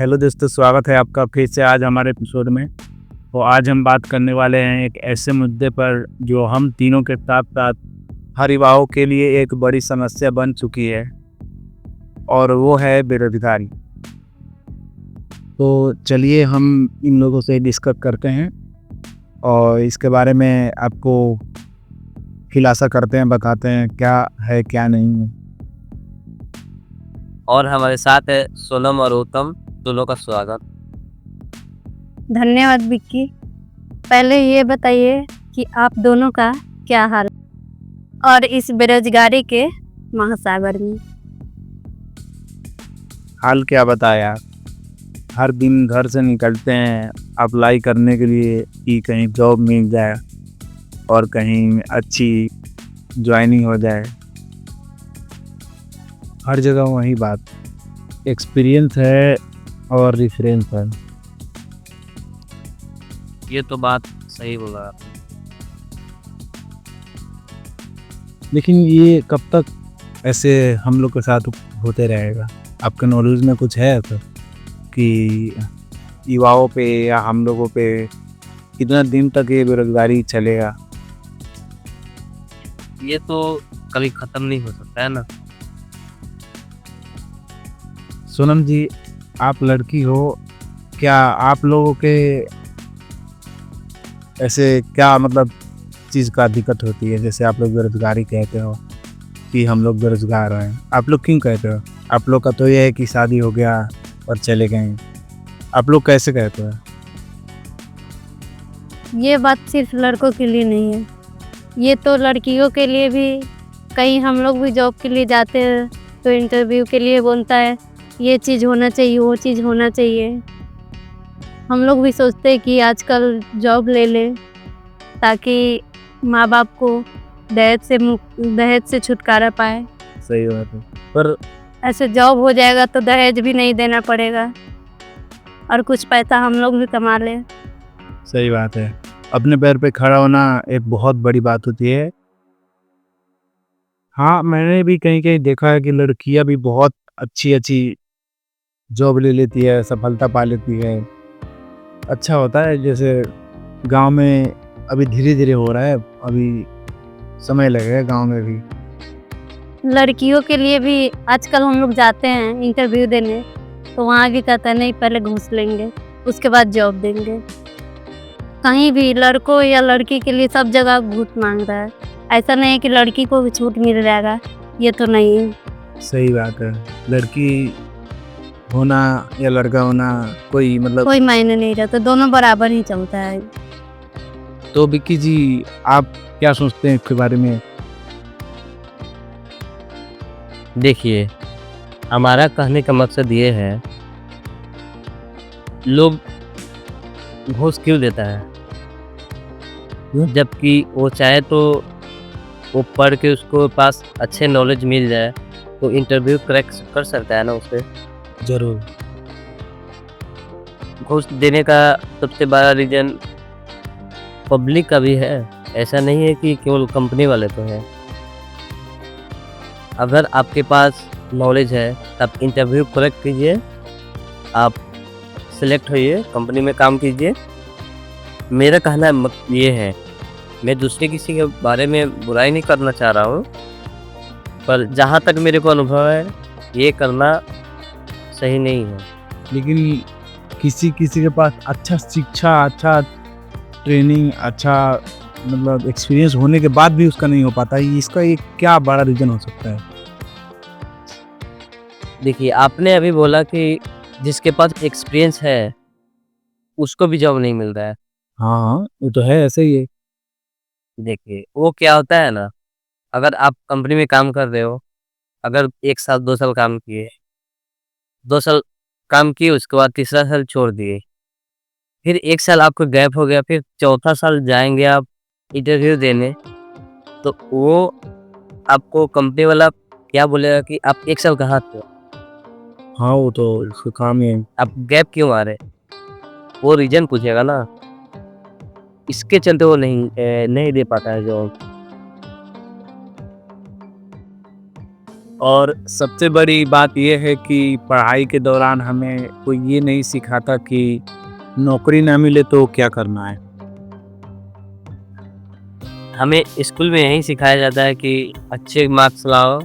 Hello दोस्तों, स्वागत है आपका फिर से आज हमारे एपिसोड में। तो आज हम बात करने वाले हैं एक ऐसे मुद्दे पर जो हम तीनों के साथ साथ हर युवाओं के लिए एक बड़ी समस्या बन चुकी है, और वो है बेरोजगारी। तो चलिए हम इन लोगों से डिस्कस करते हैं और इसके बारे में आपको खुलासा करते हैं, बताते हैं क्या है क्या नहीं है। और हमारे साथ है सोनम और उत्तम, दोनों का स्वागत। धन्यवाद विक्की। पहले ये बताइए कि आप दोनों का क्या हाल और इस बेरोजगारी के महासागर में। हाल क्या बताया, हर दिन घर से निकलते हैं अप्लाई करने के लिए कि कहीं जॉब मिल जाए और कहीं अच्छी ज्वाइनिंग हो जाए। हर जगह वही बात, एक्सपीरियंस है और रेफरेंस है। ये तो बात सही बोला आप। लेकिन ये कब तक ऐसे हम लोग के साथ होते रहेगा? आपके नॉलेज में कुछ है तो कि युवाओं पे या हम लोगों पे कितना दिन तक ये बेरोजगारी चलेगा? ये तो कभी खत्म नहीं हो सकता है ना। सोनम जी, आप लड़की हो, क्या आप लोगों के ऐसे क्या मतलब चीज़ का दिक्कत होती है? जैसे आप लोग बेरोजगारी कहते हो कि हम लोग बेरोजगार हैं, आप लोग क्यों कहते हो? आप लोग का तो ये है कि शादी हो गया और चले गए, आप लोग कैसे कहते हो? ये बात सिर्फ लड़कों के लिए नहीं है, ये तो लड़कियों के लिए भी। कहीं हम लोग भी जॉब के लिए जाते हैं तो इंटरव्यू के लिए बोलता है ये चीज़ होना चाहिए, वो चीज़ होना चाहिए। हम लोग भी सोचते हैं कि आजकल जॉब ले लें ताकि माँ बाप को दहेज से छुटकारा पाए। सही बात है, पर ऐसे जॉब हो जाएगा तो दहेज भी नहीं देना पड़ेगा और कुछ पैसा हम लोग भी कमा लें। सही बात है, अपने पैर पे खड़ा होना एक बहुत बड़ी बात होती है। हाँ, मैंने भी कहीं कहीं देखा है कि लड़कियां भी बहुत अच्छी अच्छी जॉब ले लेती है, सफलता पा लेती है। अच्छा होता है, जैसे गांव में अभी धीरे धीरे हो रहा है, अभी समय लगेगा गांव में भी। लड़कियों के लिए भी आजकल हम लोग जाते हैं इंटरव्यू देने तो वहाँ भी कहता है नहीं, पहले घूस लेंगे उसके बाद जॉब देंगे। कहीं भी लड़कों या लड़की के लिए सब जगह घूस मांग रहा है। ऐसा नहीं है कि लड़की को भी छूट मिल जाएगा, ये तो नहीं है। सही बात है, लड़की होना या लड़का होना कोई मतलब कोई मायने नहीं रहता, दोनों बराबर ही चलता है। तो विक्की जी, आप क्या सोचते हैं इसके बारे में? देखिए, हमारा कहने का मकसद ये है, लोग घूस क्यों देता है? जबकि वो चाहे तो वो पढ़ के उसको पास अच्छे नॉलेज मिल जाए तो इंटरव्यू क्रैक कर सकता है ना उससे। जरूर। घूस देने का सबसे बड़ा रीज़न पब्लिक का भी है, ऐसा नहीं है कि केवल कंपनी वाले तो हैं। अगर आपके पास नॉलेज है तब इंटरव्यू क्रैक कीजिए, आप सिलेक्ट होइए, कंपनी में काम कीजिए। मेरा कहना ये है, मैं दूसरे किसी के बारे में बुराई नहीं करना चाह रहा हूँ, पर जहाँ तक मेरे को अनुभव है ये करना सही नहीं है। लेकिन किसी किसी के पास अच्छा शिक्षा, अच्छा ट्रेनिंग, अच्छा मतलब एक्सपीरियंस होने के बाद भी उसका नहीं हो पाता है, इसका एक क्या बड़ा रीज़न हो सकता है? देखिए, आपने अभी बोला कि जिसके पास एक्सपीरियंस है उसको भी जॉब नहीं मिल रहा है। हाँ हाँ, वो तो है, ऐसे ही है। देखिए, वो क्या होता है ना, अगर आप कंपनी में काम कर रहे हो, अगर 1 साल 2 साल काम किए, 2 साल काम किए उसके बाद तीसरा साल छोड़ दिए, फिर 1 साल आपको गैप हो गया, फिर चौथा साल जाएँगे आप इंटरव्यू देने, तो वो आपको कंपनी वाला क्या बोलेगा कि आप 1 साल कहाँ थे? हाँ, वो तो उसका काम ही है। आप गैप क्यों मारे? वो रीज़न पूछेगा ना, इसके चलते वो नहीं दे पाता है जॉब। और सबसे बड़ी बात ये है कि पढ़ाई के दौरान हमें कोई ये नहीं सिखाता कि नौकरी ना मिले तो क्या करना है। हमें स्कूल में यही सिखाया जाता है कि अच्छे मार्क्स लाओ,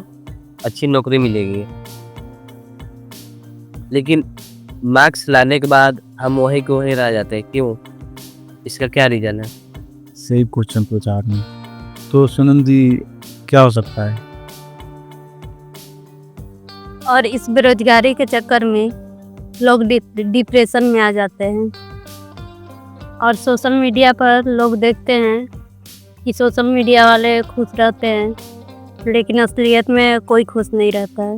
अच्छी नौकरी मिलेगी। लेकिन मार्क्स लाने के बाद हम वहीं के वहीं रह जाते हैं, क्यों? इसका क्या रीज़न है? सही क्वेश्चन पूछा आपने। तो सुनंद जी, क्या हो सकता है? और इस बेरोजगारी के चक्कर में लोग डिप्रेशन में आ जाते हैं। और सोशल मीडिया पर लोग देखते हैं कि सोशल मीडिया वाले खुश रहते हैं, लेकिन असलियत में कोई खुश नहीं रहता है।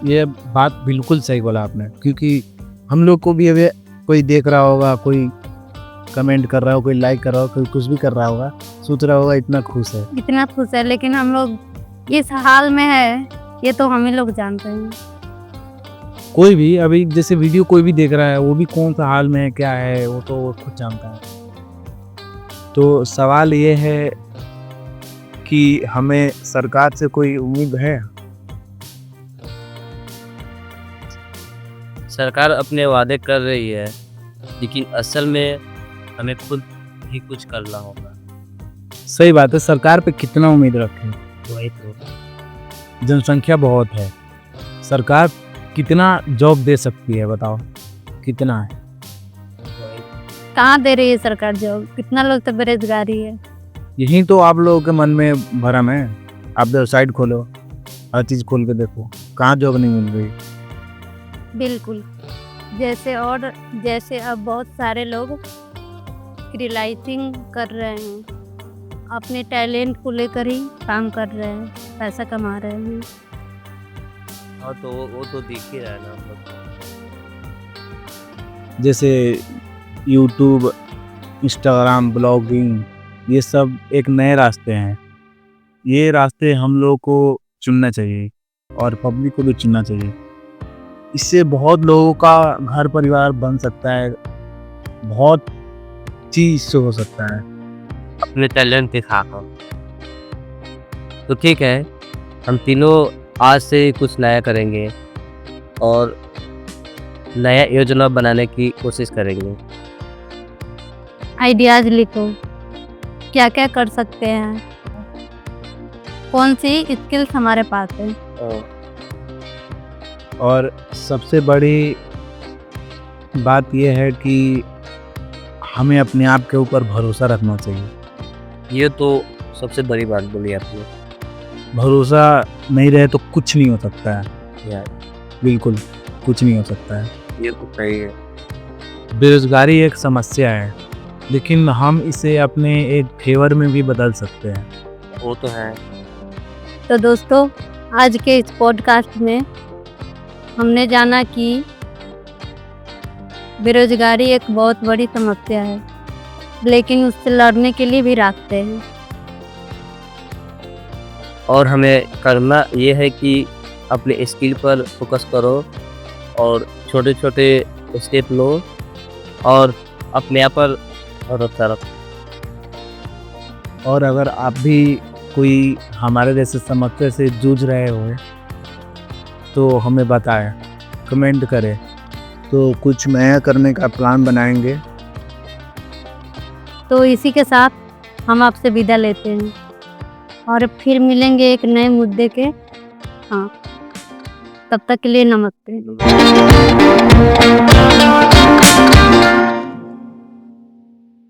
ये बात बिल्कुल सही बोला आपने, क्योंकि हम लोग को भी अभी कोई देख रहा होगा, कोई कमेंट कर रहा होगा, कोई लाइक कर रहा होगा, कोई कुछ भी कर रहा होगा, सोच रहा होगा इतना खुश है। इतना खुश है, लेकिन हम लोग इस हाल में है, ये तो हम ही लोग जानते हैं। कोई भी अभी जैसे वीडियो कोई भी देख रहा है, वो भी कौन सा हाल में है, क्या है, वो तो वो खुद जानता है। तो सवाल ये है कि हमें सरकार से कोई उम्मीद है? सरकार अपने वादे कर रही है, लेकिन असल में हमें खुद ही कुछ करना होगा। सही बात है। सरकार पे कितना उम्मीद रखें? वही तो। जनसंख्या बहुत है, सरकार कितना जॉब दे सकती है, बताओ कितना है? कहाँ दे रही है सरकार जॉब? कितना लोग तो बेरोजगारी है। यही तो आप लोगों के मन में भरम है। आप वेबसाइट खोलो, हर चीज़ खोल के देखो, कहाँ जॉब नहीं मिल रही। बिल्कुल। जैसे अब बहुत सारे लोग फ्रीलांसिंग कर रहे हैं, अपने टैलेंट को लेकर ही काम कर रहे हैं, पैसा कमा रहे हैं। हाँ, तो वो तो दिख ही रहा है ना हम लोग को। जैसे यूट्यूब, इंस्टाग्राम, ब्लॉगिंग, ये सब एक नए रास्ते हैं। ये रास्ते हम लोग को चुनना चाहिए और पब्लिक को भी चुनना चाहिए। इससे बहुत लोगों का घर परिवार बन सकता है, बहुत चीज़ से हो सकता है। अपने टैलेंट दिखाओ। तो ठीक है, हम तीनों आज से कुछ नया करेंगे और नया योजना बनाने की कोशिश करेंगे। आइडियाज लिखो, क्या क्या कर सकते हैं, कौन सी स्किल्स हमारे पास है। और सबसे बड़ी बात यह है कि हमें अपने आप के ऊपर भरोसा रखना चाहिए। ये तो सबसे बड़ी बात बोली आपने। भरोसा नहीं रहे तो कुछ नहीं हो सकता है यार, बिल्कुल कुछ नहीं हो सकता है। ये तो सही है। बेरोजगारी एक समस्या है, लेकिन हम इसे अपने एक फेवर में भी बदल सकते हैं। वो तो है। तो दोस्तों, आज के इस पॉडकास्ट में हमने जाना कि बेरोजगारी एक बहुत बड़ी समस्या है, लेकिन उससे लड़ने के लिए भी रास्ते हैं। और हमें करना ये है कि अपने स्किल पर फोकस करो और छोटे छोटे स्टेप लो और अपने आप पर भरोसा रखो। और अगर आप भी कोई हमारे जैसे समस्या से जूझ रहे हो तो हमें बताएं, कमेंट करें, तो कुछ नया करने का प्लान बनाएंगे। तो इसी के साथ हम आपसे विदा लेते हैं और फिर मिलेंगे एक नए मुद्दे के। हाँ, तब तक के लिए नमस्ते।